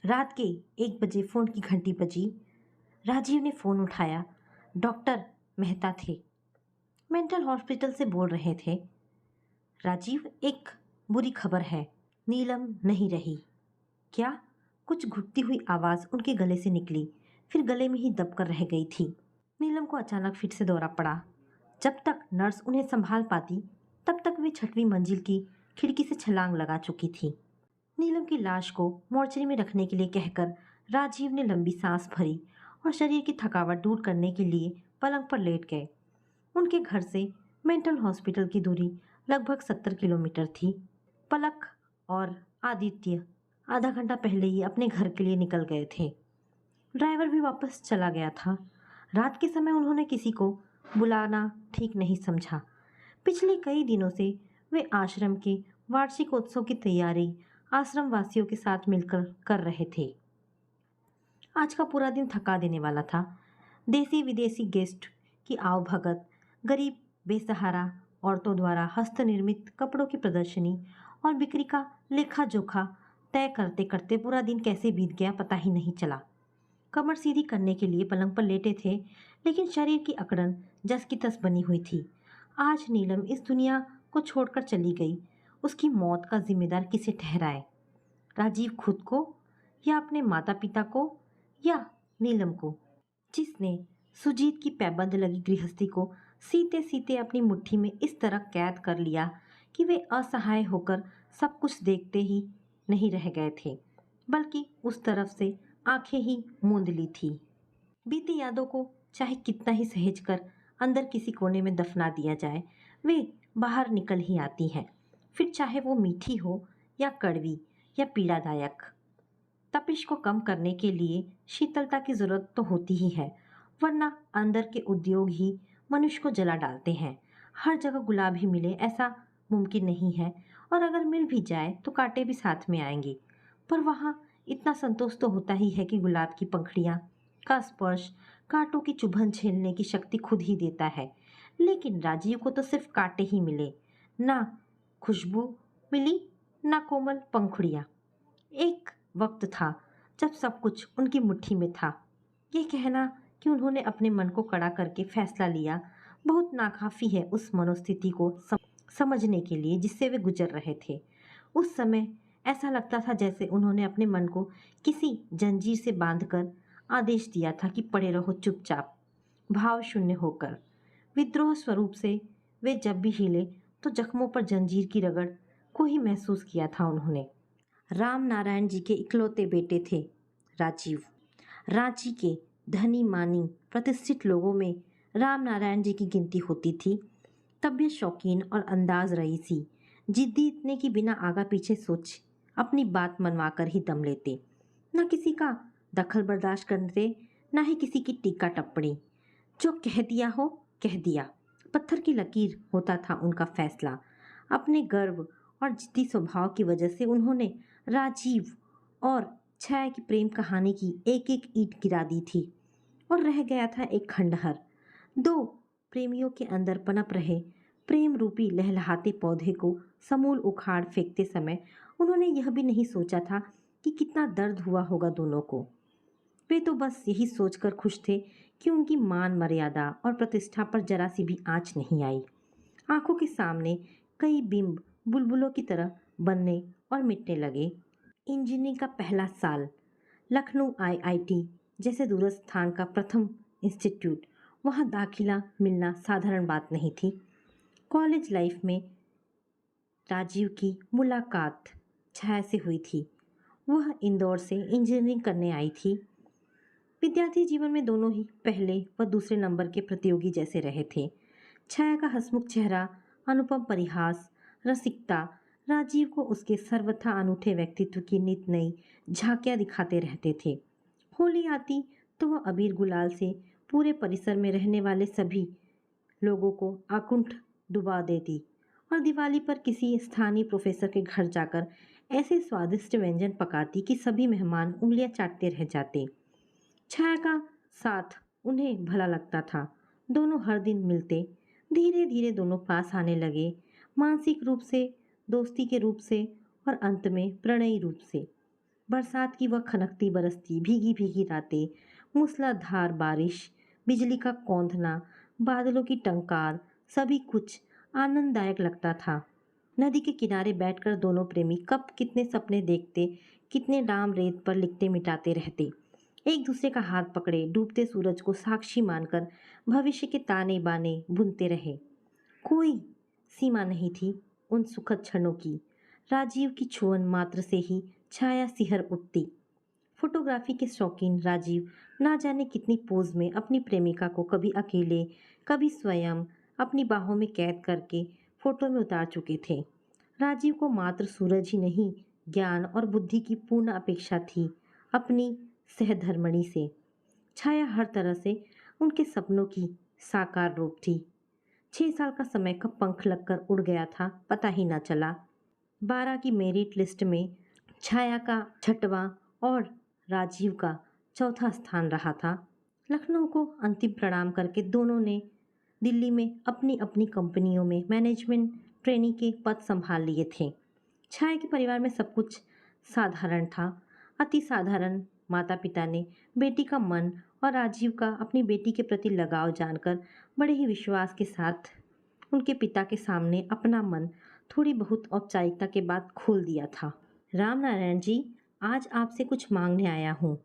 रात के 1 बजे फ़ोन की घंटी बजी। राजीव ने फ़ोन उठाया। डॉक्टर मेहता थे। मेंटल हॉस्पिटल से बोल रहे थे। राजीव, एक बुरी खबर है। नीलम नहीं रही। क्या? कुछ घुटती हुई आवाज़ उनके गले से निकली, फिर गले में ही दबकर रह गई थी। नीलम को अचानक फिर से दौरा पड़ा। जब तक नर्स उन्हें संभाल पाती, तब तक वे 6वीं मंजिल की खिड़की से छलांग लगा चुकी थी। नीलम की लाश को मोर्चरी में रखने के लिए कहकर राजीव ने लंबी सांस भरी और शरीर की थकावट दूर करने के लिए पलंग पर लेट गए। उनके घर से मेंटल हॉस्पिटल की दूरी लगभग 70 किलोमीटर थी। पलक और आदित्य आधा घंटा पहले ही अपने घर के लिए निकल गए थे। ड्राइवर भी वापस चला गया था। रात के समय उन्होंने किसी को बुलाना ठीक नहीं समझा। पिछले कई दिनों से वे आश्रम के वार्षिकोत्सव की तैयारी आश्रम वासियों के साथ मिलकर कर रहे थे। आज का पूरा दिन थका देने वाला था। देसी विदेशी गेस्ट की आवभगत, गरीब बेसहारा औरतों द्वारा हस्त निर्मित कपड़ों की प्रदर्शनी और बिक्री का लेखा जोखा तय करते करते पूरा दिन कैसे बीत गया पता ही नहीं चला। कमर सीधी करने के लिए पलंग पर लेटे थे, लेकिन शरीर की अकड़न जस की तस बनी हुई थी। आज नीलम इस दुनिया को छोड़कर चली गई। उसकी मौत का जिम्मेदार किसे ठहराए? राजीव खुद को, या अपने माता पिता को, या नीलम को, जिसने सुजीत की पैबंद लगी गृहस्थी को सीते सीते अपनी मुट्ठी में इस तरह कैद कर लिया कि वे असहाय होकर सब कुछ देखते ही नहीं रह गए थे, बल्कि उस तरफ से आंखें ही मूंद ली थी। बीती यादों को चाहे कितना ही सहेज कर अंदर किसी कोने में दफना दिया जाए, वे बाहर निकल ही आती हैं, फिर चाहे वो मीठी हो या कड़वी या पीड़ादायक। तपिश को कम करने के लिए शीतलता की जरूरत तो होती ही है, वरना अंदर के उद्योग ही मनुष्य को जला डालते हैं। हर जगह गुलाब ही मिले ऐसा मुमकिन नहीं है, और अगर मिल भी जाए तो कांटे भी साथ में आएंगे। पर वहाँ इतना संतोष तो होता ही है कि गुलाब की पंखुड़ियाँ का स्पर्श कांटों की चुभन झेलने की शक्ति खुद ही देता है। लेकिन राजीव को तो सिर्फ कांटे ही मिले, ना खुशबू मिली, ना कोमल पंखुड़ियाँ। एक वक्त था जब सब कुछ उनकी मुट्ठी में था। ये कहना कि उन्होंने अपने मन को कड़ा करके फैसला लिया बहुत नाकाफी है उस मनोस्थिति को समझने के लिए जिससे वे गुजर रहे थे। उस समय ऐसा लगता था जैसे उन्होंने अपने मन को किसी जंजीर से बांधकर आदेश दिया था कि पड़े रहो चुपचाप, भाव शून्य होकर। विद्रोह स्वरूप से वे जब भी हिले तो जख्मों पर जंजीर की रगड़ को ही महसूस किया था उन्होंने। राम नारायण जी के इकलौते बेटे थे राजीव। रांची के धनी मानी प्रतिष्ठित लोगों में राम नारायण जी की गिनती होती थी। तबीयत शौकीन और अंदाज रईसी, जिद्दी इतने कि बिना आगा पीछे सोच अपनी बात मनवाकर ही दम लेते, न किसी का दखल बर्दाश्त करते, न ही किसी की टीका टिप्पणी। जो कह दिया हो कह दिया, पत्थर की लकीर होता था उनका फैसला। अपने गर्व और जिद्दी स्वभाव की वजह से उन्होंने राजीव और छाया की प्रेम कहानी की एक एक ईंट गिरा दी थी, और रह गया था एक खंडहर। दो प्रेमियों के अंदर पनप रहे प्रेम रूपी लहलहाते पौधे को समूल उखाड़ फेंकते समय उन्होंने यह भी नहीं सोचा था कि कितना दर्द हुआ होगा दोनों को। वे तो बस यही सोचकर खुश थे कि उनकी मान मर्यादा और प्रतिष्ठा पर जरा सी भी आंच नहीं आई। आंखों के सामने कई बिंब बुलबुलों की तरह बनने और मिटने लगे। इंजीनियरिंग का पहला साल, लखनऊ आईआईटी जैसे दूरस्थ स्थान का प्रथम इंस्टीट्यूट, वहाँ दाखिला मिलना साधारण बात नहीं थी। कॉलेज लाइफ में राजीव की मुलाकात छाया से हुई थी। वह इंदौर से इंजीनियरिंग करने आई थी। विद्यार्थी जीवन में दोनों ही पहले व दूसरे नंबर के प्रतियोगी जैसे रहे थे। छाया का हंसमुख चेहरा, अनुपम परिहास, रसिकता राजीव को उसके सर्वथा अनूठे व्यक्तित्व की नित नई झांकियां दिखाते रहते थे। होली आती तो वह अबीर गुलाल से पूरे परिसर में रहने वाले सभी लोगों को आकुंठ डुबा देती, और दिवाली पर किसी स्थानीय प्रोफेसर के घर जाकर ऐसे स्वादिष्ट व्यंजन पकाती कि सभी मेहमान उंगलियां चाटते रह जाते। छाया का साथ उन्हें भला लगता था। दोनों हर दिन मिलते, धीरे धीरे दोनों पास आने लगे, मानसिक रूप से, दोस्ती के रूप से और अंत में प्रणयी रूप से। बरसात की वह खनकती बरसती भीगी भीगी रातें, मूसलाधार बारिश, बिजली का कौंधना, बादलों की टंकार, सभी कुछ आनंददायक लगता था। नदी के किनारे बैठकर दोनों प्रेमी कब कितने सपने देखते, कितने नाम रेत पर लिखते मिटाते रहते। एक दूसरे का हाथ पकड़े डूबते सूरज को साक्षी मानकर भविष्य के ताने बाने बुनते रहे। कोई सीमा नहीं थी उन सुखद क्षणों की। राजीव की छुअन मात्र से ही छाया सिहर उठती। फोटोग्राफी के शौकीन राजीव ना जाने कितनी पोज में अपनी प्रेमिका को कभी अकेले, कभी स्वयं अपनी बाहों में कैद करके फोटो में उतार चुके थे। राजीव को मात्र सूरज ही नहीं, ज्ञान और बुद्धि की पूर्ण अपेक्षा थी अपनी सहधर्मणी से। छाया हर तरह से उनके सपनों की साकार रूप थी। 6 साल का समय कब पंख लगकर उड़ गया था पता ही ना चला। 12 की मेरिट लिस्ट में छाया का 6वां और राजीव का 4था स्थान रहा था। लखनऊ को अंतिम प्रणाम करके दोनों ने दिल्ली में अपनी अपनी कंपनियों में मैनेजमेंट ट्रेनी के पद संभाल लिए थे। छाया के परिवार में सब कुछ साधारण था, अति साधारण। माता पिता ने बेटी का मन और राजीव का अपनी बेटी के प्रति लगाव जानकर बड़े ही विश्वास के साथ उनके पिता के सामने अपना मन थोड़ी बहुत औपचारिकता के बाद खोल दिया था। राम नारायण जी, आज आपसे कुछ मांगने आया हूँ।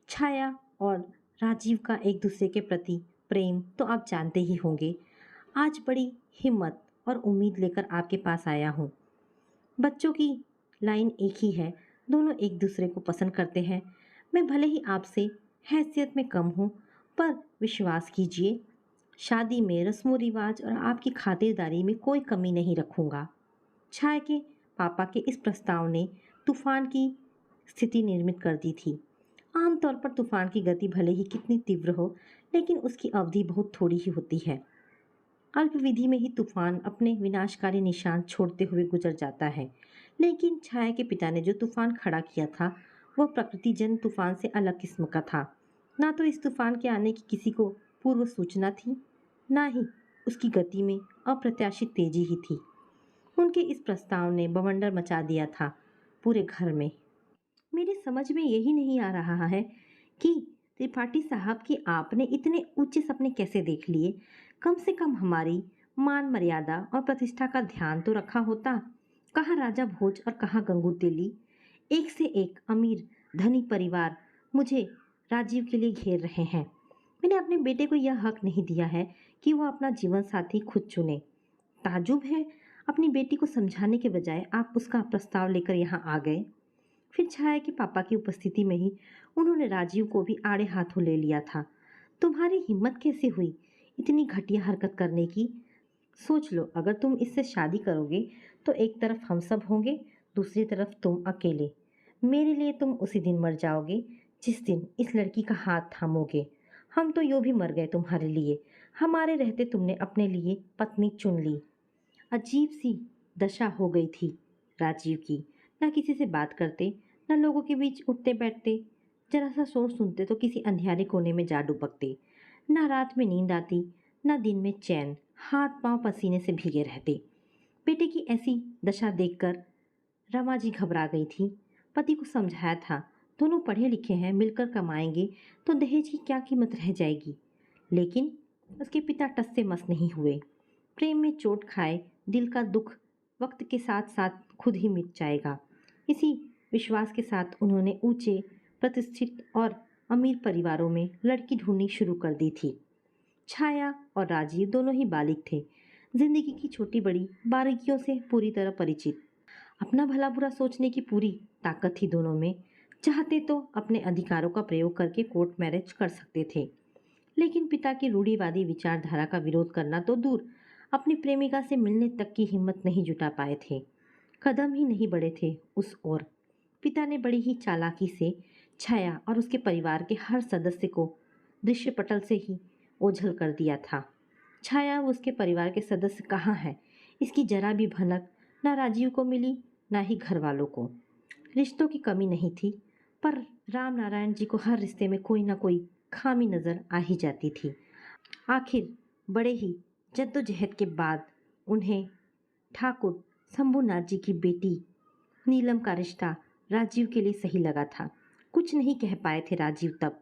छाया और राजीव का एक दूसरे के प्रति प्रेम तो आप जानते ही होंगे। आज बड़ी हिम्मत और उम्मीद लेकर आपके पास आया हूँ। बच्चों की लाइन एक ही है, दोनों एक दूसरे को पसंद करते हैं। मैं भले ही आपसे हैसियत में कम हूँ, पर विश्वास कीजिए, शादी में रस्मों रिवाज और आपकी खातिरदारी में कोई कमी नहीं रखूँगा। छाया के पापा के इस प्रस्ताव ने तूफान की स्थिति निर्मित कर दी थी। आमतौर पर तूफान की गति भले ही कितनी तीव्र हो, लेकिन उसकी अवधि बहुत थोड़ी ही होती है। अल्पविधि में ही तूफान अपने विनाशकारी निशान छोड़ते हुए गुजर जाता है। लेकिन छाया के पिता ने जो तूफान खड़ा किया था, वह प्रकृति जन्य तूफान से अलग किस्म का था। ना तो इस तूफान के आने की किसी को पूर्व सूचना थी, ना ही उसकी गति में अप्रत्याशित तेजी ही थी। उनके इस प्रस्ताव ने बवंडर मचा दिया था पूरे घर में। मेरे समझ में यही नहीं आ रहा है कि त्रिपाठी साहब कि आपने इतने ऊंचे सपने कैसे देख लिए। कम से कम हमारी मान मर्यादा और प्रतिष्ठा का ध्यान तो रखा होता। कहाँ राजा भोज और कहाँ गंगू तेली। एक से एक अमीर धनी परिवार मुझे राजीव के लिए घेर रहे हैं। मैंने अपने बेटे को यह हक नहीं दिया है कि वह अपना जीवन साथी खुद चुने। ताजुब है, अपनी बेटी को समझाने के बजाय आप उसका प्रस्ताव लेकर यहाँ आ गए। फिर छाया के पापा की उपस्थिति में ही उन्होंने राजीव को भी आड़े हाथों ले लिया था। तुम्हारी हिम्मत कैसे हुई इतनी घटिया हरकत करने की? सोच लो, अगर तुम इससे शादी करोगे तो एक तरफ हम सब होंगे, दूसरी तरफ तुम अकेले। मेरे लिए तुम उसी दिन मर जाओगे जिस दिन इस लड़की का हाथ थामोगे। हम तो यूं भी मर गए तुम्हारे लिए। हमारे रहते तुमने अपने लिए पत्नी चुन ली। अजीब सी दशा हो गई थी राजीव की। ना किसी से बात करते, ना लोगों के बीच उठते बैठते। जरा सा शोर सुनते तो किसी अंधियारे कोने में जा डुबकते। ना रात में नींद आती, ना दिन में चैन। हाथ पांव पसीने से भीगे रहते। बेटे की ऐसी दशा देखकर रमा जी घबरा गई थी। पति को समझाया था, दोनों पढ़े लिखे हैं, मिलकर कमाएंगे तो दहेज की क्या कीमत रह जाएगी। लेकिन उसके पिता टस से मस नहीं हुए। प्रेम में चोट खाए दिल का दुख वक्त के साथ साथ खुद ही मिट जाएगा। इसी विश्वास के साथ उन्होंने ऊंचे प्रतिष्ठित और अमीर परिवारों में लड़की ढूंढनी शुरू कर दी थी। छाया और राजीव दोनों ही बालिग थे, जिंदगी की छोटी बड़ी बारीकियों से पूरी तरह परिचित। अपना भला बुरा सोचने की पूरी ताकत थी दोनों में। चाहते तो अपने अधिकारों का प्रयोग करके कोर्ट मैरिज कर सकते थे, लेकिन पिता की रूढ़िवादी विचारधारा का विरोध करना तो दूर, अपनी प्रेमिका से मिलने तक की हिम्मत नहीं जुटा पाए थे। कदम ही नहीं बढ़े थे उस ओर। पिता ने बड़ी ही चालाकी से छाया और उसके परिवार के हर सदस्य को दृश्य पटल से ही ओझल कर दिया था। छाया और उसके परिवार के सदस्य कहाँ हैं, इसकी जरा भी भनक ना राजीव को मिली, ना ही घर वालों को। रिश्तों की कमी नहीं थी, पर राम नारायण जी को हर रिश्ते में कोई ना कोई खामी नजर आ ही जाती थी। आखिर बड़े ही जद्दोजहद के बाद उन्हें ठाकुर शंभूनाथ जी की बेटी नीलम का रिश्ता राजीव के लिए सही लगा था। कुछ नहीं कह पाए थे राजीव तब।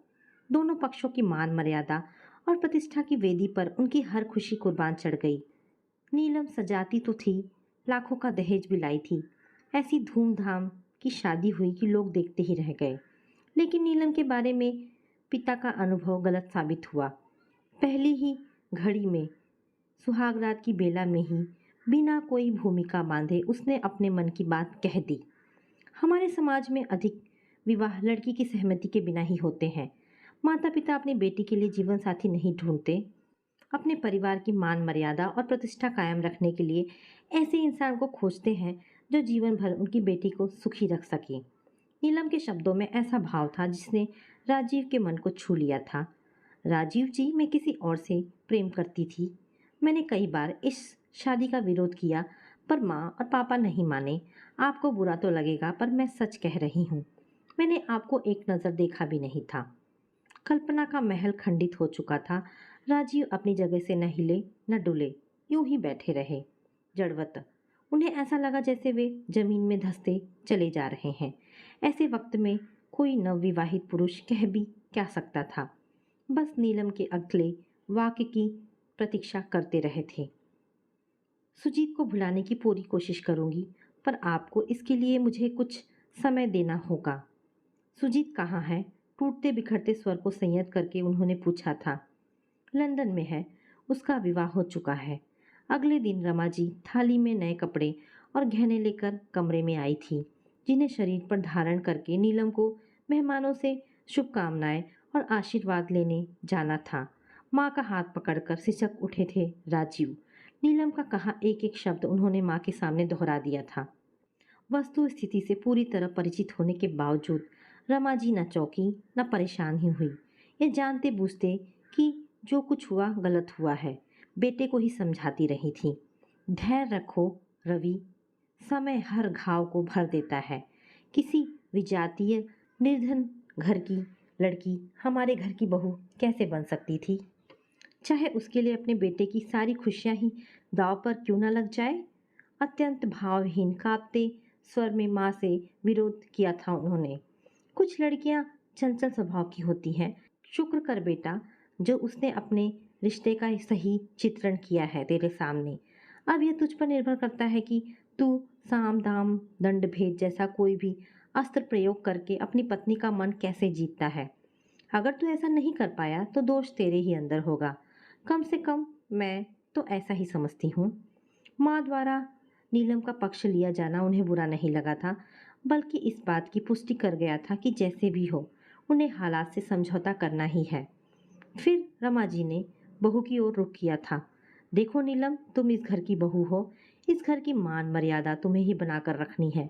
दोनों पक्षों की मान मर्यादा और प्रतिष्ठा की वेदी पर उनकी हर खुशी कुर्बान चढ़ गई। नीलम सजाती तो थी, लाखों का दहेज भी लाई थी। ऐसी धूमधाम की शादी हुई कि लोग देखते ही रह गए। लेकिन नीलम के बारे में पिता का अनुभव गलत साबित हुआ। पहली ही घड़ी में, सुहागरात की बेला में ही, बिना कोई भूमिका बांधे उसने अपने मन की बात कह दी। हमारे समाज में अधिक विवाह लड़की की सहमति के बिना ही होते हैं। माता पिता अपनी बेटी के लिए जीवन साथी नहीं ढूंढते, अपने परिवार की मान मर्यादा और प्रतिष्ठा कायम रखने के लिए ऐसे इंसान को खोजते हैं जो जीवन भर उनकी बेटी को सुखी रख सके। नीलम के शब्दों में ऐसा भाव था जिसने राजीव के मन को छू लिया था। राजीव जी, मैं किसी और से प्रेम करती थी। मैंने कई बार इस शादी का विरोध किया, पर माँ और पापा नहीं माने। आपको बुरा तो लगेगा, पर मैं सच कह रही हूँ। मैंने आपको एक नज़र देखा भी नहीं था। कल्पना का महल खंडित हो चुका था। राजीव अपनी जगह से न हिले न डुले, यूं ही बैठे रहे जड़वत। उन्हें ऐसा लगा जैसे वे जमीन में धंसते चले जा रहे हैं। ऐसे वक्त में कोई नवविवाहित पुरुष कह भी क्या सकता था। बस नीलम के अगले वाक्य की प्रतीक्षा करते रहे थे। सुजीत को भुलाने की पूरी कोशिश करूंगी, पर आपको इसके लिए मुझे कुछ समय देना होगा। सुजीत कहाँ है? टूटते बिखरते स्वर को संयत करके उन्होंने पूछा था। लंदन में है, उसका विवाह हो चुका है। अगले दिन रमा जी थाली में नए कपड़े और गहने लेकर कमरे में आई थी, जिन्हें शरीर पर धारण करके नीलम को मेहमानों से शुभकामनाएं और आशीर्वाद लेने जाना था। माँ का हाथ पकड़कर सिसक उठे थे राजीव। नीलम का कहा एक एक शब्द उन्होंने माँ के सामने दोहरा दिया था। वस्तु स्थिति से पूरी तरह परिचित होने के बावजूद रमा जी न चौंकी न परेशान ही हुई। ये जानते बूझते कि जो कुछ हुआ गलत हुआ है, बेटे को ही समझाती रही थी। धैर्य रखो रवि, समय हर घाव को भर देता है। किसी विजातीय निर्धन घर की लड़की हमारे घर की बहू कैसे बन सकती थी, चाहे उसके लिए अपने बेटे की सारी खुशियां ही दांव पर क्यों न लग जाए। अत्यंत भावहीन कांपते स्वर में माँ से विरोध किया था उन्होंने। कुछ लड़कियां चंचल स्वभाव की होती हैं। शुक्र कर बेटा जो उसने अपने रिश्ते का सही चित्रण किया है तेरे सामने। अब यह तुझ पर निर्भर करता है कि तू साम दाम दंड भेद जैसा कोई भी अस्त्र प्रयोग करके अपनी पत्नी का मन कैसे जीतता है। अगर तू ऐसा नहीं कर पाया तो दोष तेरे ही अंदर होगा। कम से कम मैं तो ऐसा ही समझती हूँ। माँ द्वारा नीलम का पक्ष लिया जाना उन्हें बुरा नहीं लगा था, बल्कि इस बात की पुष्टि कर गया था कि जैसे भी हो उन्हें हालात से समझौता करना ही है। फिर रमा जी ने बहू की ओर रुख किया था। देखो नीलम, तुम इस घर की बहू हो। इस घर की मान मर्यादा तुम्हें ही बनाकर रखनी है।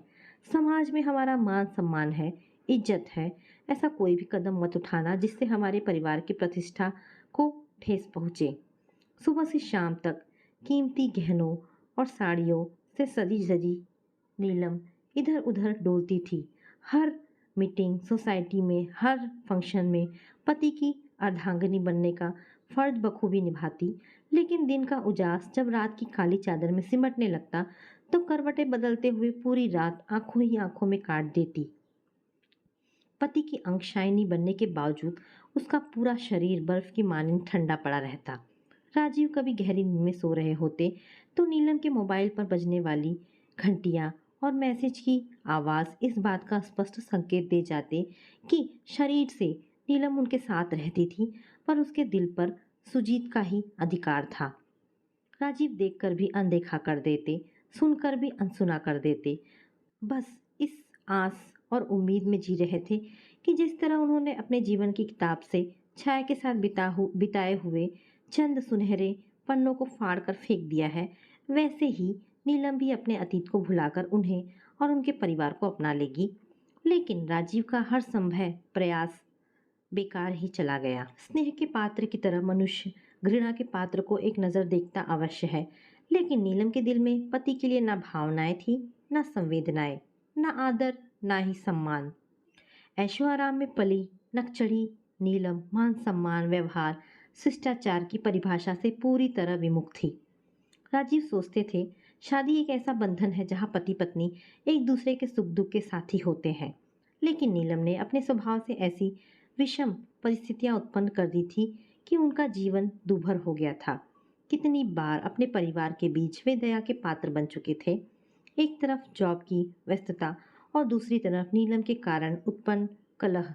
समाज में हमारा मान सम्मान है, इज्जत है। ऐसा कोई भी कदम मत उठाना जिससे हमारे परिवार की प्रतिष्ठा को ठेस पहुँचे। सुबह से शाम तक कीमती गहनों और साड़ियों से सजी सजी नीलम इधर उधर डोलती थी। हर मीटिंग, सोसाइटी में, हर फंक्शन में पति की अर्धांगिनी बनने का फर्ज बखूबी निभाती। लेकिन दिन का उजास जब रात की काली चादर में सिमटने लगता तो करवटें बदलते हुए पूरी रात आंखों ही आंखों में काट देती। पति की अंगशायनी बनने के बावजूद उसका पूरा शरीर बर्फ की मानिंद ठंडा पड़ा रहता। राजीव कभी गहरी नींद में सो रहे होते तो नीलम के मोबाइल पर बजने वाली घंटियां और मैसेज की आवाज़ इस बात का स्पष्ट संकेत दे जाते कि शरीर से नीलम उनके साथ रहती थी, पर उसके दिल पर सुजीत का ही अधिकार था। राजीव देखकर भी अनदेखा कर देते, सुनकर भी अनसुना कर देते। बस इस आस और उम्मीद में जी रहे थे कि जिस तरह उन्होंने अपने जीवन की किताब से छाया के साथ बिताए हुए चंद सुनहरे पन्नों को फाड़ कर फेंक दिया है, वैसे ही नीलम भी अपने अतीत को भुलाकर उन्हें और उनके परिवार को अपना लेगी। लेकिन राजीव का हर संभव प्रयास बेकार ही चला गया। स्नेह के पात्र की तरह मनुष्य घृणा के पात्र को एक नज़र देखता अवश्य है, लेकिन नीलम के दिल में पति के लिए न भावनाएं थी, न संवेदनाएं, न आदर, न ही सम्मान। ऐशो आराम में पली नकचढ़ी नीलम मान सम्मान, व्यवहार, शिष्टाचार की परिभाषा से पूरी तरह विमुख थी। राजीव सोचते थे शादी एक ऐसा बंधन है जहाँ पति पत्नी एक दूसरे के सुख दुख के साथी होते हैं। लेकिन नीलम ने अपने स्वभाव से ऐसी विषम परिस्थितियां उत्पन्न कर दी थी कि उनका जीवन दूभर हो गया था। कितनी बार अपने परिवार के बीच वे दया के पात्र बन चुके थे। एक तरफ जॉब की व्यस्तता और दूसरी तरफ नीलम के कारण उत्पन्न कलह।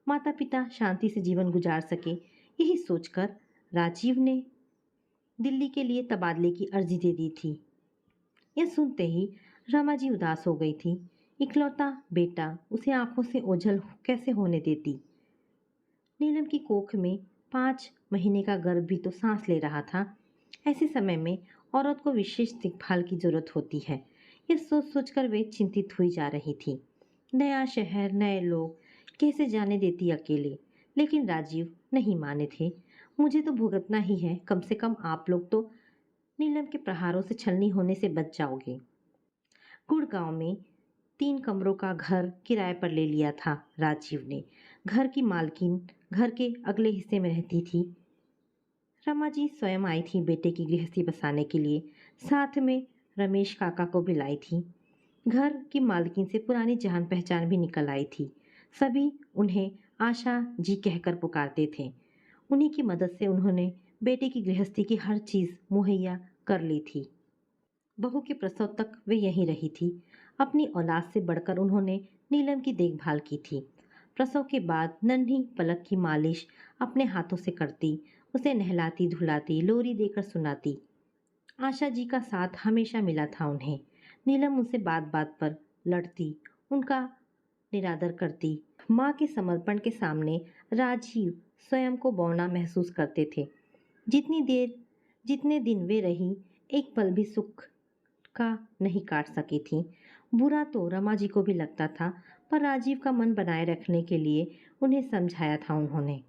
माता पिता शांति से जीवन गुजार सके, यही सोचकर राजीव ने दिल्ली के लिए तबादले की अर्जी दे दी थी। यह सुनते ही रमा जी उदास हो गई थी। इकलौता बेटा उसे आंखों से ओझल कैसे होने देती। नीलम की कोख में 5 महीने का गर्भ भी तो सांस ले रहा था। ऐसे समय में औरत को विशेष देखभाल की जरूरत होती है। यह सोच सोचकर वे चिंतित हुई जा रही थी। नया शहर, नए लोग, कैसे जाने देती अकेले। लेकिन राजीव नहीं माने थे। मुझे तो भुगतना ही है, कम से कम आप लोग तो नीलम के प्रहारों से छलनी होने से बच जाओगे। गुड़गांव में 3 कमरों का घर किराए पर ले लिया था राजीव ने। घर की मालकिन घर के अगले हिस्से में रहती थी। रमा जी स्वयं आई थी बेटे की गृहस्थी बसाने के लिए। साथ में रमेश काका को भी लाई थी। घर की मालकिन से पुरानी जान पहचान भी निकल आई थी। सभी उन्हें आशा जी कहकर पुकारते थे। उन्हीं की मदद से उन्होंने बेटे की गृहस्थी की हर चीज़ मुहैया कर ली थी। बहू के प्रसव तक वे यहीं रही थी। अपनी औलाद से बढ़कर उन्होंने नीलम की देखभाल की थी। प्रसव के बाद नन्ही पलक की मालिश अपने हाथों से करती, उसे नहलाती धुलाती, लोरी देकर सुनाती। आशा जी का साथ हमेशा मिला था उन्हें। नीलम उनसे बात बात पर लड़ती, उनका निरादर करती। माँ के समर्पण के सामने राजीव स्वयं को बौना महसूस करते थे। जितने दिन वे रही, एक पल भी सुख का नहीं काट सकी थी। बुरा तो रमा जी को भी लगता था, पर राजीव का मन बनाए रखने के लिए उन्हें समझाया था उन्होंने।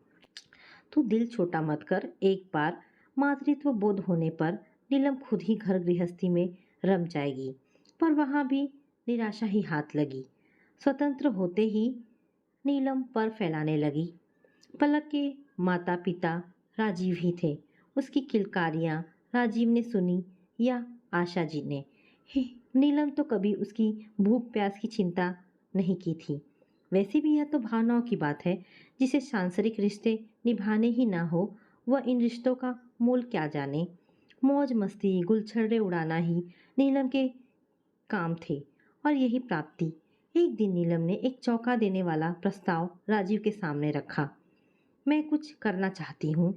तू दिल छोटा मत कर। एक बार मातृत्व बोध होने पर नीलम खुद ही घर गृहस्थी में रम जाएगी। पर वहाँ भी निराशा ही हाथ लगी। स्वतंत्र होते ही नीलम पर फैलाने लगी। पलक के माता पिता राजीव ही थे। उसकी किलकारियाँ राजीव ने सुनी या आशा जी ने। नीलम तो कभी उसकी भूख प्यास की चिंता नहीं की थी। वैसे भी यह तो भावनाओं की बात है। जिसे सांसारिक रिश्ते निभाने ही ना हो, वह इन रिश्तों का मोल क्या जाने। मौज मस्ती गुलछर्रे उड़ाना ही नीलम के काम थे और यही प्राप्ति। एक दिन नीलम ने एक चौंका देने वाला प्रस्ताव राजीव के सामने रखा। मैं कुछ करना चाहती हूँ।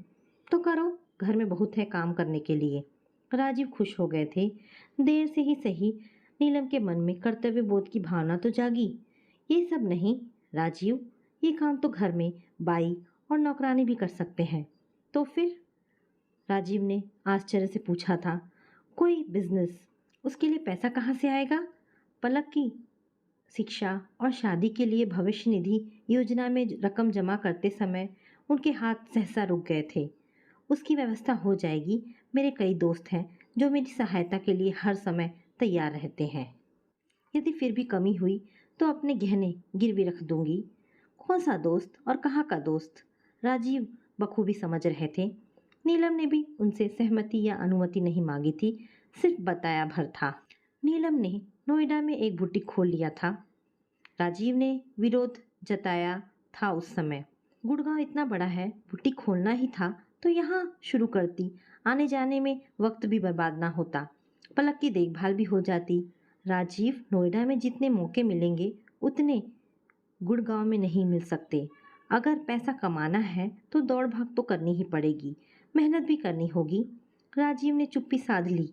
तो करो, घर में बहुत है काम करने के लिए। राजीव खुश हो गए थे। देर से ही सही, नीलम के मन में कर्तव्य बोध की भावना तो जागी। ये सब नहीं राजीव, ये काम तो घर में बाई और नौकरानी भी कर सकते हैं। तो फिर राजीव ने आश्चर्य से पूछा था। कोई बिजनेस, उसके लिए पैसा कहाँ से आएगा? पलक की शिक्षा और शादी के लिए भविष्य निधि योजना में रकम जमा करते समय उनके हाथ सहसा रुक गए थे। उसकी व्यवस्था हो जाएगी। मेरे कई दोस्त हैं जो मेरी सहायता के लिए हर समय तैयार रहते हैं। यदि फिर भी कमी हुई तो अपने गहने गिरवी रख दूंगी। कौन सा दोस्त और कहाँ का दोस्त? राजीव बखूबी समझ रहे थे। नीलम ने भी उनसे सहमति या अनुमति नहीं मांगी थी, सिर्फ बताया भर था। नीलम ने नोएडा में एक बुटीक खोल लिया था। राजीव ने विरोध जताया था उस समय। गुड़गांव इतना बड़ा है, बुटीक खोलना ही था तो यहाँ शुरू करती। आने जाने में वक्त भी बर्बाद ना होता, पलक की देखभाल भी हो जाती। राजीव, नोएडा में जितने मौके मिलेंगे उतने गुड़गांव में नहीं मिल सकते। अगर पैसा कमाना है तो दौड़ भाग तो करनी ही पड़ेगी, मेहनत भी करनी होगी। राजीव ने चुप्पी साध ली।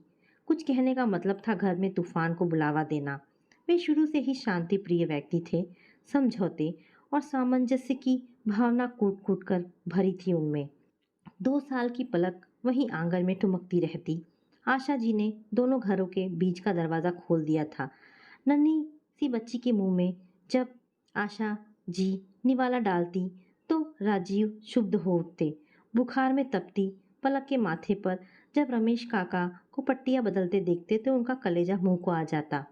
कुछ कहने का मतलब था घर में तूफान को बुलावा देना। वे शुरू से ही शांति प्रिय व्यक्ति थे। समझौते और सामंजस्य की भावना कूट कूट कर भरी थी उनमें। 2 साल की पलक वहीं आंगन में ठुमकती रहती। आशा जी ने दोनों घरों के बीच का दरवाज़ा खोल दिया था। नन्ही सी बच्ची के मुंह में जब आशा जी निवाला डालती तो राजीव शुद्ध हो उठते। बुखार में तपती पलक के माथे पर जब रमेश काका को पट्टियां बदलते देखते तो उनका कलेजा मुंह को आ जाता।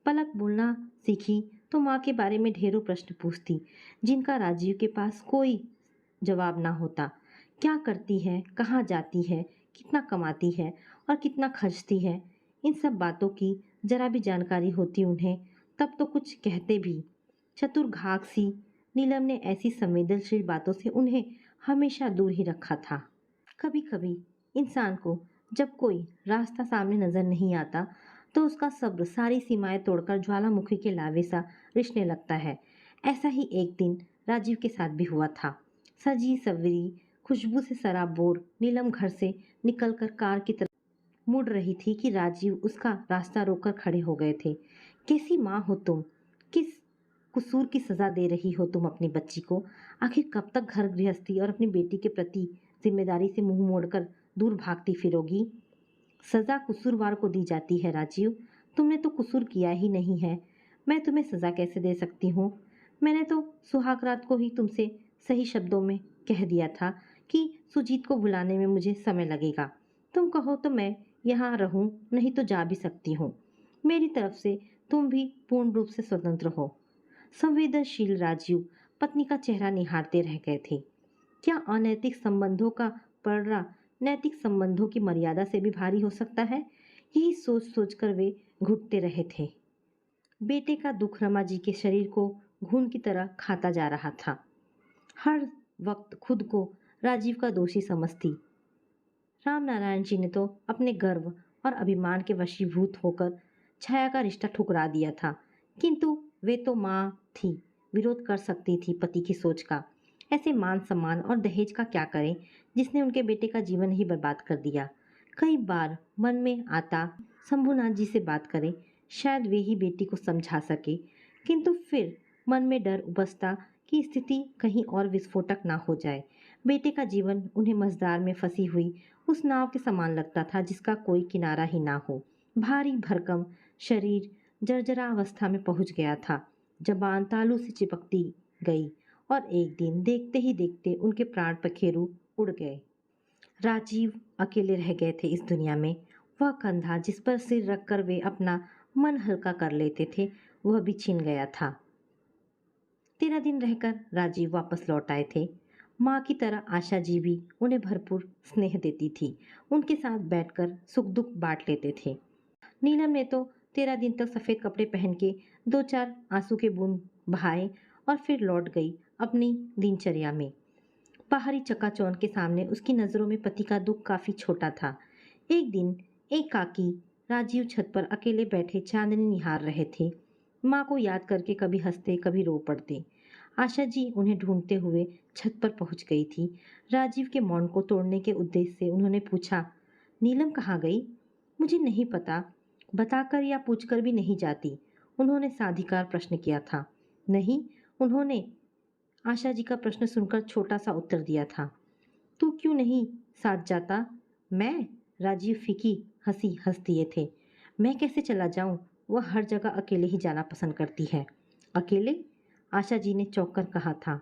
पलक बोलना सीखी तो माँ के बारे में ढेरों प्रश्न पूछती, जिनका राजीव के पास कोई जवाब ना होता। क्या करती है, कहाँ जाती है, कितना कमाती है और कितना खर्चती है, इन सब बातों की जरा भी जानकारी होती उन्हें तब तो कुछ कहते भी। चतुर घाघ सी नीलम ने ऐसी संवेदनशील बातों से उन्हें हमेशा दूर ही रखा था। कभी कभी इंसान को जब कोई रास्ता सामने नजर नहीं आता तो उसका सब्र सारी सीमाएं तोड़कर ज्वालामुखी के लावे सा रिश्ने लगता है। ऐसा ही एक दिन राजीव के साथ भी हुआ था। सजी सवरी खुशबू से सराबोर नीलम घर से निकलकर कार की तरफ मुड़ रही थी कि राजीव उसका रास्ता रोककर खड़े हो गए थे। कैसी माँ हो तुम? किस कसूर की सजा दे रही हो तुम अपनी बच्ची को? आखिर कब तक घर गृहस्थी और अपनी बेटी के प्रति जिम्मेदारी से मुंह मोड़कर दूर भागती फिरोगी? सजा कसूरवार को दी जाती है राजीव। तुमने तो कसूर किया ही नहीं है। मैं तुम्हें सजा कैसे दे सकती हूँ? मैंने तो सुहाग रात को ही तुमसे सही शब्दों में कह दिया था कि सुजीत को बुलाने में मुझे समय लगेगा। तुम कहो तो मैं यहाँ रहूं, नहीं तो जा भी सकती हूँ। मेरी तरफ से तुम भी पूर्ण रूप से स्वतंत्र हो। संवेदनशील राजीव पत्नी का चेहरा निहारते रह गए थे। क्या अनैतिक संबंधों का पड़ना नैतिक संबंधों की मर्यादा से भी भारी हो सकता है? यही सोच सोचकर वे घुटते रहे थे। बेटे का दुख रमा जी के शरीर को घून की तरह खाता जा रहा था। हर वक्त खुद को राजीव का दोषी समझती। राम नारायण जी ने तो अपने गर्व और अभिमान के वशीभूत होकर छाया का रिश्ता ठुकरा दिया था, किंतु वे तो माँ थी, विरोध कर सकती थी पति की सोच का। ऐसे मान सम्मान और दहेज का क्या करें जिसने उनके बेटे का जीवन ही बर्बाद कर दिया। कई बार मन में आता शंभुनाथ जी से बात करें, शायद वे ही बेटी को समझा सके, किंतु फिर मन में डर उपजता कि स्थिति कहीं और विस्फोटक ना हो जाए। बेटे का जीवन उन्हें मझधार में फंसी हुई उस नाव के समान लगता था जिसका कोई किनारा ही ना हो। भारी भरकम शरीर जर्जरा अवस्था में पहुंच गया था। जबान तालू से चिपकती गई और एक दिन देखते ही देखते उनके प्राण पखेरु उड़ गए। राजीव अकेले रह गए थे इस दुनिया में। वह कंधा जिस पर सिर रखकर वे अपना मन हल्का कर लेते थे वह भी छिन गया था। 13 दिन रहकर राजीव वापस लौट आए थे। माँ की तरह आशा जी भी उन्हें भरपूर स्नेह देती थी। उनके साथ बैठकर सुख दुख बांट लेते थे। नीलम ने तो 13 दिन तक सफ़ेद कपड़े पहन के 2-4 आंसू के बूंद बहाए और फिर लौट गई अपनी दिनचर्या में। बाहरी चकाचौंध के सामने उसकी नज़रों में पति का दुख काफ़ी छोटा था। एक दिन एक काकी राजीव छत पर अकेले बैठे चांदनी निहार रहे थे। माँ को याद करके कभी हंसते कभी रो पड़ते। आशा जी उन्हें ढूंढते हुए छत पर पहुंच गई थी। राजीव के मौन को तोड़ने के उद्देश्य से उन्होंने पूछा, नीलम कहाँ गई? मुझे नहीं पता, बताकर या पूछकर भी नहीं जाती, उन्होंने साधिकार प्रश्न किया था। नहीं, उन्होंने आशा जी का प्रश्न सुनकर छोटा सा उत्तर दिया था। तू क्यों नहीं साथ जाता? मैं? राजीव फीकी हंसी हंस दिए थे। मैं कैसे चला जाऊं? वह हर जगह अकेले ही जाना पसंद करती है। अकेले? आशा जी ने चौंक कर कहा था।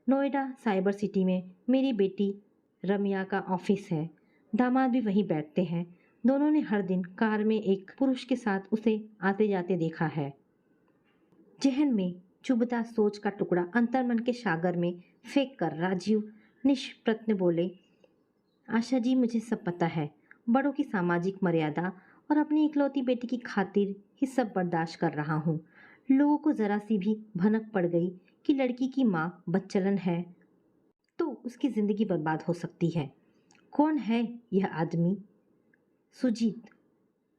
नोएडा साइबर सिटी में मेरी बेटी रम्या का ऑफिस है। दामाद भी वहीं बैठते हैं। दोनों ने हर दिन कार में एक पुरुष के साथ उसे आते जाते देखा है। जहन में चुभता सोच का टुकड़ा अंतर्मन के सागर में फेंक कर राजीव निष्प्रत्न बोले, आशा जी मुझे सब पता है। बड़ों की सामाजिक मर्यादा और अपनी इकलौती बेटी की खातिर ही सब बर्दाश्त कर रहा हूँ। लोगों को जरा सी भी भनक पड़ गई कि लड़की की माँ बच्चलन है तो उसकी जिंदगी बर्बाद हो सकती है। कौन है यह आदमी? सुजीत,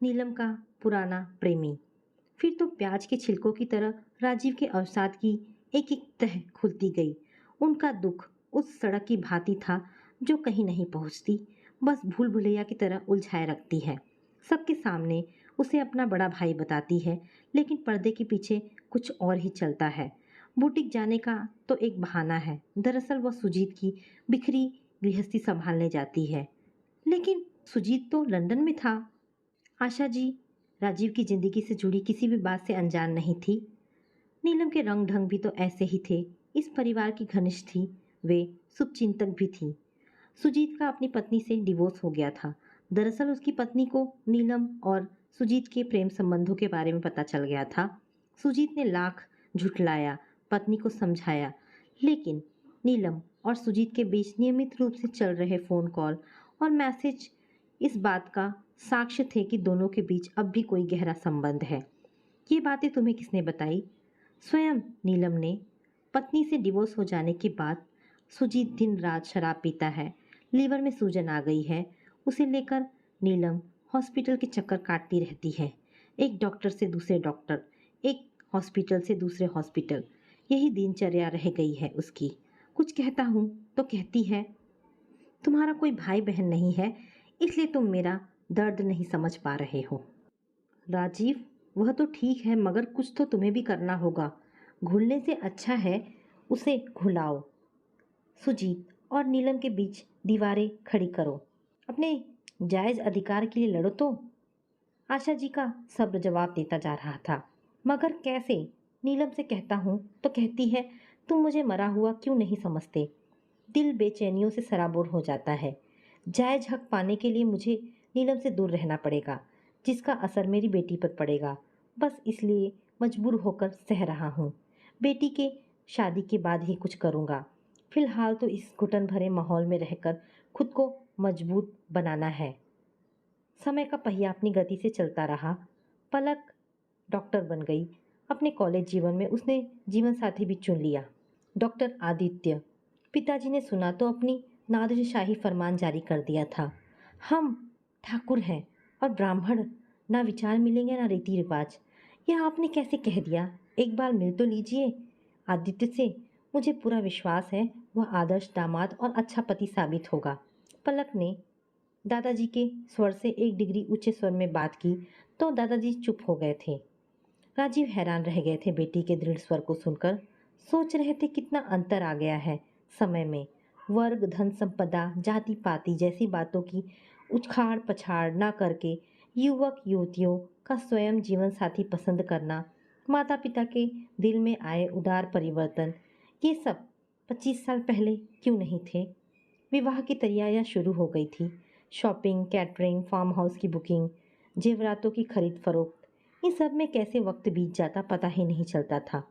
नीलम का पुराना प्रेमी। फिर तो प्याज के छिलकों की तरह राजीव के अवसाद की एक एक तह खुलती गई। उनका दुख उस सड़क की भांति था जो कहीं नहीं पहुंचती, बस भूल भुलैया की तरह उलझाए रखती है। सबके सामने उसे अपना बड़ा भाई बताती है, लेकिन पर्दे के पीछे कुछ और ही चलता है। बुटीक जाने का तो एक बहाना है, दरअसल वह सुजीत की बिखरी गृहस्थी संभालने जाती है। लेकिन सुजीत तो लंदन में था। आशा जी राजीव की जिंदगी से जुड़ी किसी भी बात से अनजान नहीं थी। नीलम के रंग ढंग भी तो ऐसे ही थे। इस परिवार की घनिष्ठ थी, वे शुभचिंतक भी थी। सुजीत का अपनी पत्नी से डिवोर्स हो गया था। दरअसल उसकी पत्नी को नीलम और सुजीत के प्रेम संबंधों के बारे में पता चल गया था। सुजीत ने लाख झुठलाया, पत्नी को समझाया, लेकिन नीलम और सुजीत के बीच नियमित रूप से चल रहे फ़ोन कॉल और मैसेज इस बात का साक्ष्य थे कि दोनों के बीच अब भी कोई गहरा संबंध है। ये बातें तुम्हें किसने बताई? स्वयं नीलम ने। पत्नी से डिवोर्स हो जाने के बाद सुजीत दिन रात शराब पीता है, लीवर में सूजन आ गई है। उसे लेकर नीलम हॉस्पिटल के चक्कर काटती रहती है, एक डॉक्टर से दूसरे डॉक्टर, एक हॉस्पिटल से दूसरे हॉस्पिटल। यही दिनचर्या रह गई है उसकी। कुछ कहता हूँ तो कहती है, तुम्हारा कोई भाई बहन नहीं है, इसलिए तुम मेरा दर्द नहीं समझ पा रहे हो। राजीव, वह तो ठीक है, मगर कुछ तो तुम्हें भी करना होगा। घुलने से अच्छा है उसे घुलाओ। सुजीत और नीलम के बीच दीवारें खड़ी करो। अपने जायज अधिकार के लिए लड़ो तो। आशा जी का सब्र जवाब देता जा रहा था। मगर कैसे? नीलम से कहता हूँ तो कहती है, तुम मुझे मरा हुआ क्यों नहीं समझते? दिल बेचैनियों से सराबोर हो जाता है। जायज हक पाने के लिए मुझे नीलम से दूर रहना पड़ेगा, जिसका असर मेरी बेटी पर पड़ेगा। बस इसलिए मजबूर होकर सह रहा हूँ। बेटी के शादी के बाद ही कुछ करूँगा। फिलहाल तो इस घुटन भरे माहौल में रहकर खुद को मजबूत बनाना है। समय का पहिया अपनी गति से चलता रहा। पलक डॉक्टर बन गई। अपने कॉलेज जीवन में उसने जीवन साथी भी चुन लिया, डॉक्टर आदित्य। पिताजी ने सुना तो अपनी नादिरशाही फरमान जारी कर दिया था। हम ठाकुर हैं और ब्राह्मण, ना विचार मिलेंगे ना रीति रिवाज। यह आपने कैसे कह दिया? एक बार मिल तो लीजिए आदित्य से। मुझे पूरा विश्वास है वह आदर्श दामाद और अच्छा पति साबित होगा। पलक ने दादाजी के स्वर से 1 डिग्री ऊंचे स्वर में बात की तो दादाजी चुप हो गए थे। राजीव हैरान रह गए थे बेटी के दृढ़ स्वर को सुनकर। सोच रहे थे कितना अंतर आ गया है समय में। वर्ग, धन संपदा, जाति पाति जैसी बातों की उछाड़ पछाड़ ना करके युवक युवतियों का स्वयं जीवन साथी पसंद करना, माता पिता के दिल में आए उदार परिवर्तन, ये सब 25 साल पहले क्यों नहीं थे? विवाह की तैयारियां शुरू हो गई थी। शॉपिंग, कैटरिंग, फार्म हाउस की बुकिंग, जेवरातों की खरीद फरोख्त, इन सब में कैसे वक्त बीत जाता पता ही नहीं चलता था।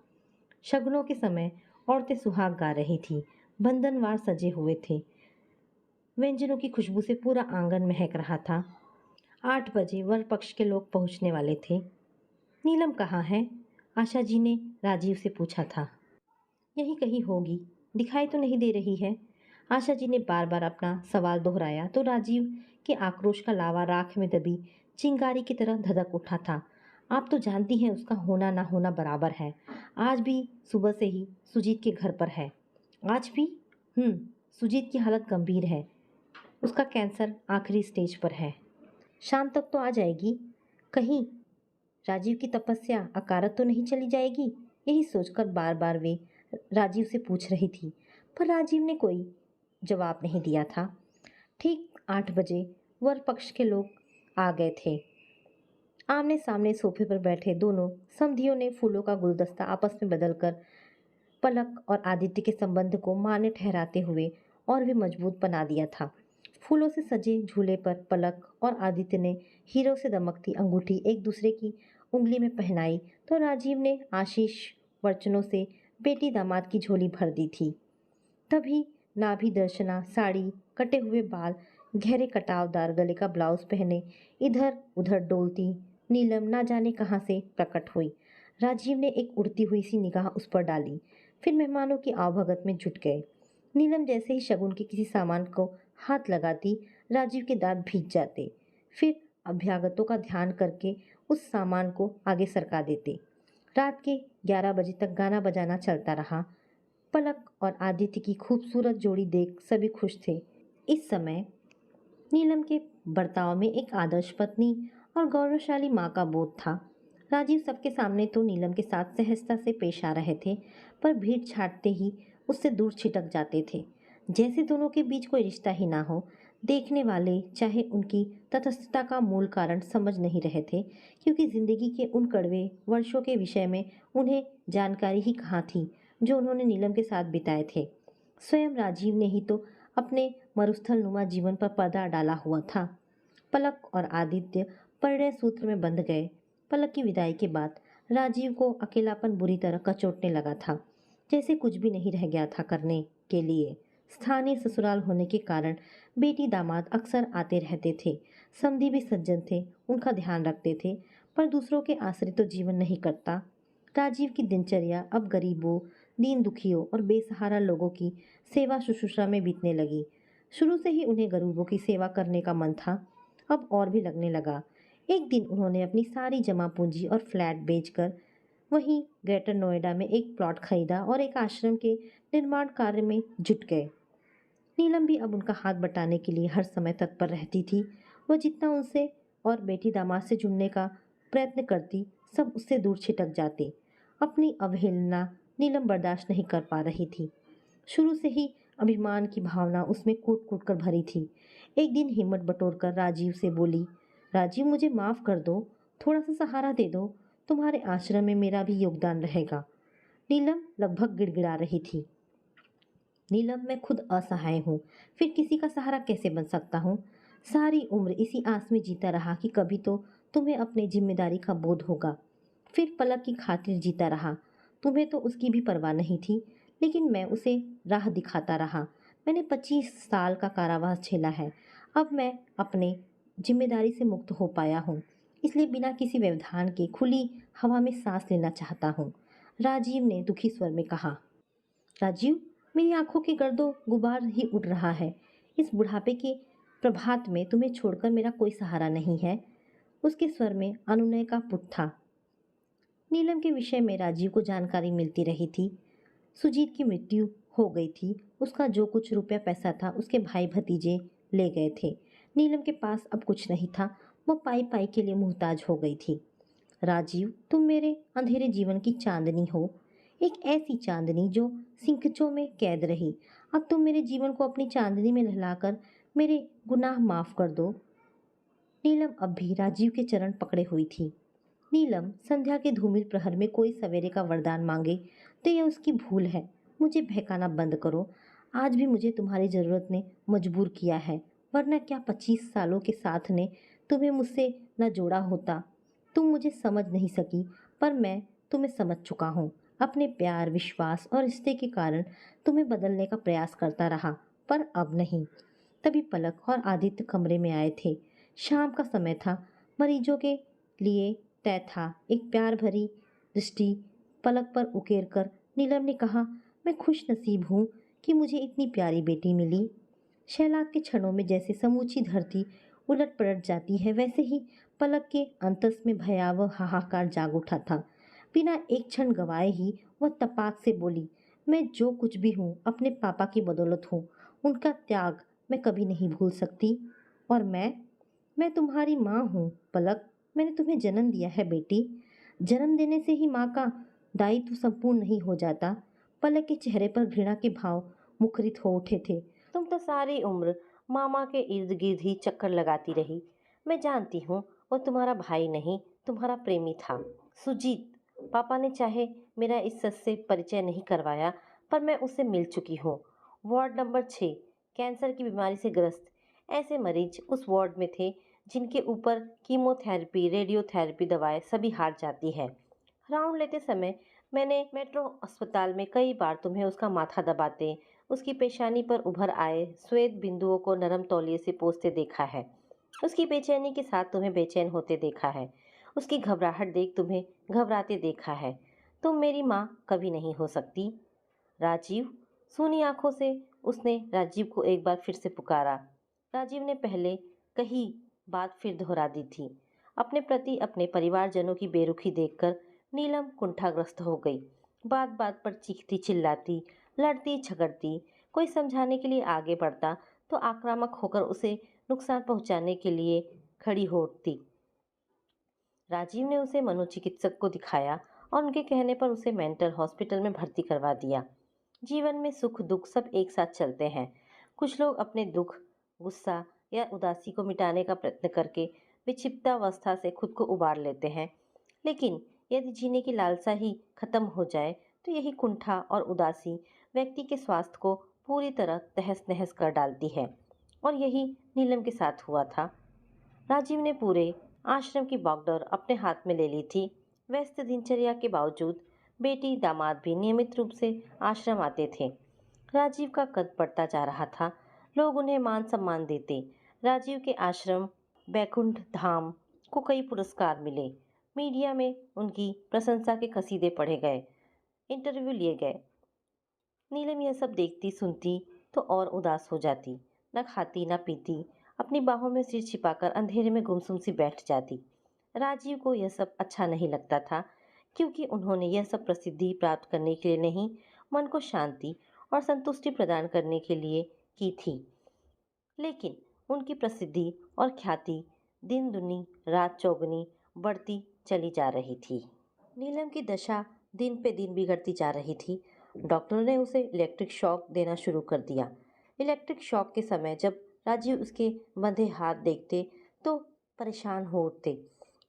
शगुनों के समय औरतें सुहाग गा रही थी, बंधनवार सजे हुए थे, व्यंजनों की खुशबू से पूरा आंगन महक रहा था। 8 बजे वर पक्ष के लोग पहुंचने वाले थे। नीलम कहाँ है? आशा जी ने राजीव से पूछा था। यहीं कहीं होगी, दिखाई तो नहीं दे रही है। आशा जी ने बार बार अपना सवाल दोहराया तो राजीव के आक्रोश का लावा राख में दबी चिंगारी की तरह धधक उठा था। आप तो जानती हैं उसका होना ना होना बराबर है। आज भी सुबह से ही सुजीत के घर पर है। आज भी? सुजीत की हालत गंभीर है। उसका कैंसर आखिरी स्टेज पर है। शाम तक तो आ जाएगी। कहीं राजीव की तपस्या अकारत तो नहीं चली जाएगी? यही सोचकर बार बार वे राजीव से पूछ रही थी, पर राजीव ने कोई जवाब नहीं दिया था। ठीक 8 बजे वर पक्ष के लोग आ गए थे। आमने सामने सोफे पर बैठे दोनों समधियों ने फूलों का गुलदस्ता आपस में बदलकर पलक और आदित्य के संबंध को मान्य ठहराते हुए और भी मजबूत बना दिया था। फूलों से सजे झूले पर पलक और आदित्य ने हीरो से दमकती अंगूठी एक दूसरे की उंगली में पहनाई तो राजीव ने आशीष वचनों से बेटी दामाद की झोली भर दी थी। तभी नाभि दर्शना साड़ी, कटे हुए बाल, गहरे कटावदार गले का ब्लाउज पहने इधर उधर डोलती नीलम ना जाने कहाँ से प्रकट हुई। राजीव ने एक उड़ती हुई सी निगाह उस पर डाली, फिर मेहमानों की आवभगत में जुट गए। नीलम जैसे ही शगुन के किसी सामान को हाथ लगाती, राजीव के दांत भीग जाते, फिर अभ्यागतों का ध्यान करके उस सामान को आगे सरका देते। रात के 11 बजे तक गाना बजाना चलता रहा। पलक और आदित्य की खूबसूरत जोड़ी देख सभी खुश थे। इस समय नीलम के बर्ताव में एक आदर्श पत्नी और गौरवशाली माँ का बोध था। राजीव सबके सामने तो नीलम के साथ सहजता से पेश आ रहे थे, पर भीड़ छाटते ही उससे दूर छिटक जाते थे, जैसे दोनों के बीच कोई रिश्ता ही ना हो। देखने वाले चाहे उनकी तटस्थता का मूल कारण समझ नहीं रहे थे, क्योंकि जिंदगी के उन कड़वे वर्षों के विषय में उन्हें जानकारी ही कहाँ थी जो उन्होंने नीलम के साथ बिताए थे। स्वयं राजीव ने ही तो अपने मरुस्थल नुमा जीवन पर पर्दा डाला हुआ था। पलक और आदित्य परिणय सूत्र में बंध गए। पलक की विदाई के बाद राजीव को अकेलापन बुरी तरह कचोटने लगा था, जैसे कुछ भी नहीं रह गया था करने के लिए। स्थानीय ससुराल होने के कारण बेटी दामाद अक्सर आते रहते थे। समधी भी सज्जन थे, उनका ध्यान रखते थे, पर दूसरों के आश्रित तो जीवन नहीं कटता। राजीव की दिनचर्या अब गरीबों, दीन दुखियों और बेसहारा लोगों की सेवा शुश्रूषा में बीतने लगी। शुरू से ही उन्हें गरीबों की सेवा करने का मन था, अब और भी लगने लगा। एक दिन उन्होंने अपनी सारी जमा पूंजी और फ्लैट बेचकर वहीं ग्रेटर नोएडा में एक प्लॉट खरीदा और एक आश्रम के निर्माण कार्य में जुट गए। नीलम भी अब उनका हाथ बटाने के लिए हर समय तत्पर रहती थी। वह जितना उनसे और बेटी दामाद से जुड़ने का प्रयत्न करती, सब उससे दूर छिटक जाते। अपनी अवहेलना नीलम बर्दाश्त नहीं कर पा रही थी। शुरू से ही अभिमान की भावना उसमें कूट कूट कर भरी थी। एक दिन हिम्मत बटोरकर राजीव से बोली, राजीव मुझे माफ़ कर दो, थोड़ा सा सहारा दे दो, तुम्हारे आश्रम में मेरा भी योगदान रहेगा। नीलम लगभग गिड़गिड़ा रही थी। नीलम, मैं खुद असहाय हूँ, फिर किसी का सहारा कैसे बन सकता हूँ? सारी उम्र इसी आस में जीता रहा कि कभी तो तुम्हें अपनी जिम्मेदारी का बोध होगा। फिर पलक की खातिर जीता रहा, तुम्हें तो उसकी भी परवाह नहीं थी, लेकिन मैं उसे राह दिखाता रहा। मैंने 25 साल का कारावास झेला है, अब मैं अपने जिम्मेदारी से मुक्त हो पाया हूँ, इसलिए बिना किसी व्यवधान के खुली हवा में सांस लेना चाहता हूँ। राजीव ने दुखी स्वर में कहा। राजीव, मेरी आंखों के गर्दो गुबार ही उड़ रहा है। इस बुढ़ापे के प्रभात में तुम्हें छोड़कर मेरा कोई सहारा नहीं है। उसके स्वर में अनुनय का पुट था। नीलम के विषय में राजीव को जानकारी मिलती रही थी। सुजीत की मृत्यु हो गई थी, उसका जो कुछ रुपया पैसा था उसके भाई भतीजे ले गए थे। नीलम के पास अब कुछ नहीं था, वो पाई पाई के लिए मुहताज हो गई थी। राजीव, तुम मेरे अंधेरे जीवन की चांदनी हो, एक ऐसी चांदनी जो सिंकचों में कैद रही। अब तुम मेरे जीवन को अपनी चांदनी में नहलाकर मेरे गुनाह माफ कर दो। नीलम अब भी राजीव के चरण पकड़े हुई थी। नीलम, संध्या के धूमिल प्रहर में कोई सवेरे का वरदान मांगे तो यह उसकी भूल है। मुझे बहकाना बंद करो। आज भी मुझे तुम्हारी ज़रूरत ने मजबूर किया है, वरना क्या 25 सालों के साथ ने तुम्हें मुझसे न जोड़ा होता। तुम मुझे समझ नहीं सकी, पर मैं तुम्हें समझ चुका हूँ। अपने प्यार, विश्वास और रिश्ते के कारण तुम्हें बदलने का प्रयास करता रहा, पर अब नहीं। तभी पलक और आदित्य कमरे में आए थे। शाम का समय था, मरीजों के लिए तय था। एक प्यार भरी दृष्टि पलक पर उकेर कर नीलम ने कहा, मैं खुश नसीब हूँ कि मुझे इतनी प्यारी बेटी मिली। शैलाग के क्षणों में जैसे समूची धरती उलट पलट जाती है, वैसे ही पलक के अंतस में भयावह हाहाकार जाग उठा था। बिना एक क्षण गवाए ही वह तपाक से बोली, मैं जो कुछ भी हूँ अपने पापा की बदौलत हूँ। उनका त्याग मैं कभी नहीं भूल सकती। और मैं तुम्हारी माँ हूँ पलक। मैंने तुम्हें जन्म दिया है बेटी। जन्म देने से ही माँ का दायित्व संपूर्ण नहीं हो जाता। पलक के चेहरे पर घृणा के भाव मुखरित हो उठे थे। तुम तो सारी उम्र मामा के इर्द गिर्द ही चक्कर लगाती रही। मैं जानती हूँ वो तुम्हारा भाई नहीं, तुम्हारा प्रेमी था, सुजीत। पापा ने चाहे मेरा इस सच से परिचय नहीं करवाया, पर मैं उससे मिल चुकी हूँ। वार्ड नंबर 6 कैंसर की बीमारी से ग्रस्त ऐसे मरीज उस वार्ड में थे जिनके ऊपर कीमोथेरेपी, रेडियोथेरेपी दवाएं सभी हार जाती है। राउंड लेते समय मैंने मेट्रो अस्पताल में कई बार तुम्हें उसका माथा दबाते, उसकी पेशानी पर उभर आए श्वेत बिंदुओं को नरम तौलिए से पोंछते देखा है। उसकी बेचैनी के साथ तुम्हें बेचैन होते देखा है। उसकी घबराहट देख तुम्हें घबराते देखा है। तुम मेरी माँ कभी नहीं हो सकती। राजीव, सूनी आंखों से उसने राजीव को एक बार फिर से पुकारा। राजीव ने पहले कही बात फिर दोहरा दी थी। अपने प्रति अपने परिवारजनों की बेरुखी देखकर नीलम कुंठाग्रस्त हो गई। बात बात पर चीखती चिल्लाती, लड़ती झगड़ती। कोई समझाने के लिए आगे बढ़ता तो आक्रामक होकर उसे नुकसान पहुंचाने के लिए खड़ी हो उठती। राजीव ने उसे मनोचिकित्सक को दिखाया और उनके कहने पर उसे मेंटल हॉस्पिटल में भर्ती करवा दिया। जीवन में सुख दुख सब एक साथ चलते हैं। कुछ लोग अपने दुख, गुस्सा या उदासी को मिटाने का प्रयत्न करके विक्षिप्तावस्था से खुद को उबार लेते हैं, लेकिन यदि जीने की लालसा ही खत्म हो जाए तो यही कुंठा और उदासी व्यक्ति के स्वास्थ्य को पूरी तरह तहस नहस कर डालती है। और यही नीलम के साथ हुआ था। राजीव ने पूरे आश्रम की बागडोर अपने हाथ में ले ली थी। व्यस्त दिनचर्या के बावजूद बेटी दामाद भी नियमित रूप से आश्रम आते थे। राजीव का कद बढ़ता जा रहा था। लोग उन्हें मान सम्मान देते। राजीव के आश्रम बैकुंठ धाम को कई पुरस्कार मिले। मीडिया में उनकी प्रशंसा के कसीदे पढ़े गए, इंटरव्यू लिए गए। नीलम यह सब देखती सुनती तो और उदास हो जाती। न खाती न पीती, अपनी बाहों में सिर छिपाकर अंधेरे में गुमसुम सी बैठ जाती। राजीव को यह सब अच्छा नहीं लगता था, क्योंकि उन्होंने यह सब प्रसिद्धि प्राप्त करने के लिए नहीं, मन को शांति और संतुष्टि प्रदान करने के लिए की थी। लेकिन उनकी प्रसिद्धि और ख्याति दिन दुनी रात चौगुनी बढ़ती चली जा रही थी। नीलम की दशा दिन पे दिन बिगड़ती जा रही थी। डॉक्टरों ने उसे इलेक्ट्रिक शॉक देना शुरू कर दिया। इलेक्ट्रिक शॉक के समय जब राजीव उसके बंधे हाथ देखते तो परेशान हो उठते।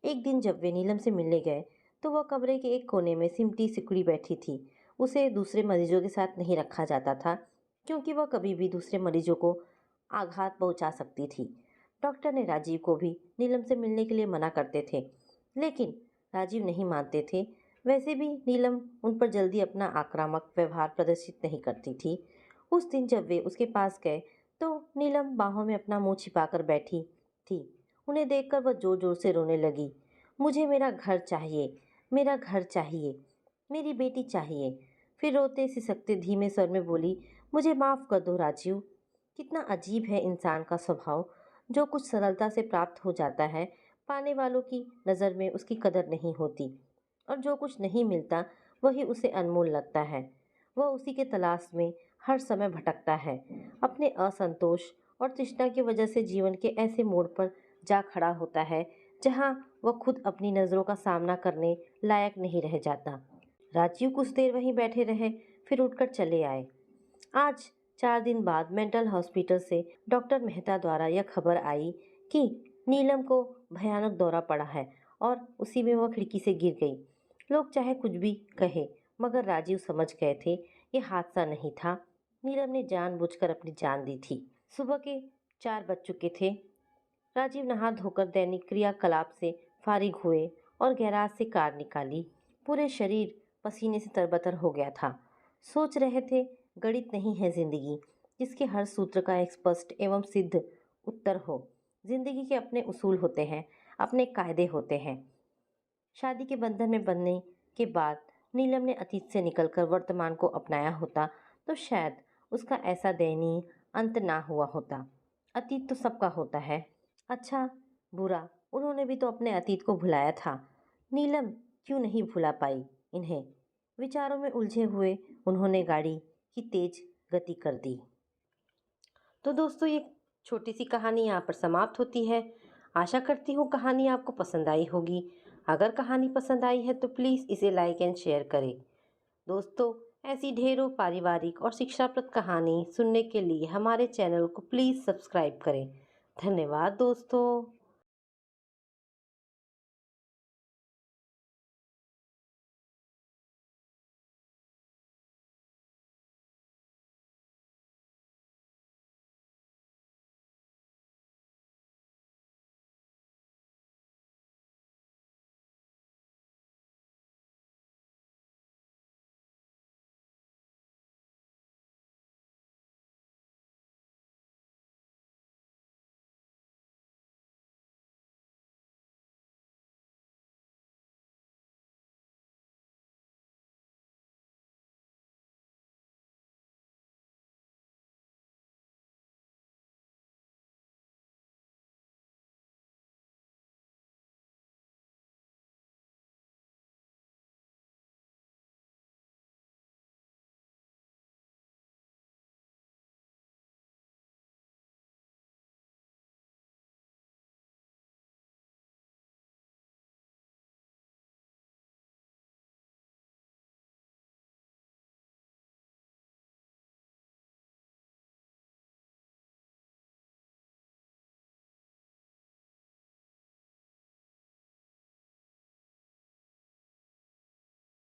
एक दिन जब वे नीलम से मिलने गए तो वह कमरे के एक कोने में सिमटी सिकुड़ी बैठी थी। उसे दूसरे मरीजों के साथ नहीं रखा जाता था, क्योंकि वह कभी भी दूसरे मरीजों को आघात पहुंचा सकती थी। डॉक्टर ने राजीव को भी नीलम से मिलने के लिए मना करते थे, लेकिन राजीव नहीं मानते थे। वैसे भी नीलम उन पर जल्दी अपना आक्रामक व्यवहार प्रदर्शित नहीं करती थी। उस दिन जब वे उसके पास गए तो नीलम बाहों में अपना मुंह छिपाकर बैठी थी। उन्हें देखकर वह जोर जोर से रोने लगी। मुझे मेरा घर चाहिए, मेरा घर चाहिए, मेरी बेटी चाहिए। फिर रोते सिसकते धीमे स्वर में बोली, मुझे माफ़ कर दो राजीव। कितना अजीब है इंसान का स्वभाव। जो कुछ सरलता से प्राप्त हो जाता है, पाने वालों की नज़र में उसकी कदर नहीं होती, और जो कुछ नहीं मिलता वही उसे अनमोल लगता है। वह उसी के तलाश में हर समय भटकता है। अपने असंतोष और तृष्णा की वजह से जीवन के ऐसे मोड़ पर जा खड़ा होता है जहाँ वह खुद अपनी नज़रों का सामना करने लायक नहीं रह जाता। राजीव कुछ देर वहीं बैठे रहे, फिर उठकर चले आए। आज 4 दिन बाद मेंटल हॉस्पिटल से डॉक्टर मेहता द्वारा यह खबर आई कि नीलम को भयानक दौरा पड़ा है और उसी में वह खिड़की से गिर गई। लोग चाहे कुछ भी कहे, मगर राजीव समझ गए थे ये हादसा नहीं था। नीलम ने जानबूझकर अपनी जान दी थी। सुबह के 4 बज चुके थे। राजीव नहा धोकर दैनिक क्रियाकलाप से फारिग हुए और गैराज से कार निकाली। पूरे शरीर पसीने से तरबतर हो गया था। सोच रहे थे, गणित नहीं है जिंदगी जिसके हर सूत्र का एक स्पष्ट एवं सिद्ध उत्तर हो। जिंदगी के अपने उसूल होते हैं, अपने कायदे होते हैं। शादी के बंधन में बंधने के बाद नीलम ने अतीत से निकलकर वर्तमान को अपनाया होता तो शायद उसका ऐसा दयनीय अंत ना हुआ होता। अतीत तो सबका होता है, अच्छा बुरा। उन्होंने भी तो अपने अतीत को भुलाया था। नीलम क्यों नहीं भुला पाई इन्हें? विचारों में उलझे हुए उन्होंने गाड़ी की तेज गति कर दी। तो दोस्तों, ये छोटी सी कहानी यहाँ पर समाप्त होती है। आशा करती हूँ कहानी आपको पसंद आई होगी। अगर कहानी पसंद आई है तो प्लीज़ इसे लाइक एंड शेयर करें। दोस्तों, ऐसी ढेरों पारिवारिक और शिक्षाप्रद कहानी सुनने के लिए हमारे चैनल को प्लीज़ सब्सक्राइब करें। धन्यवाद दोस्तों।